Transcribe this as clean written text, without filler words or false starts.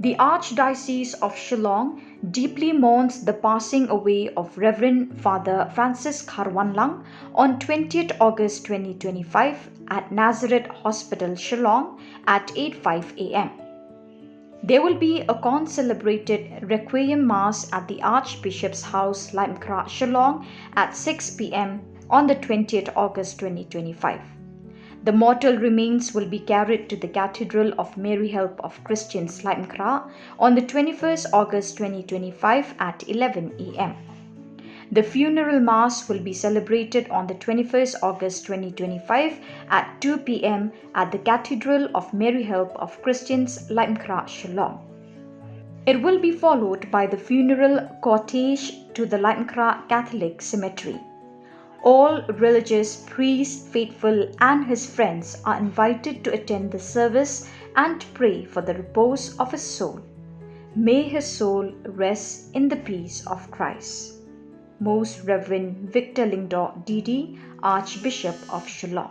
The Archdiocese of Shillong deeply mourns the passing away of Reverend Father Francis Kharwanlang on 20th August 2025 at Nazareth Hospital, Shillong at 8:05 a.m. There will be a concelebrated Requiem Mass at the Archbishop's House, Limekra, Shillong at 6 p.m. on the 20th August 2025. The mortal remains will be carried to the Cathedral of Mary Help of Christians, Limekra, on the 21st August 2025 at 11 a.m. The funeral mass will be celebrated on the 21st August 2025 at 2 p.m. at the Cathedral of Mary Help of Christians, Limekra, Shillong. It will be followed by the funeral cortege to the Limekra Catholic Cemetery. All religious, priests, faithful and his friends are invited to attend the service and pray for the repose of his soul. May his soul rest in the peace of Christ. Most Reverend Victor Lingdor, D.D., Archbishop of Shillong.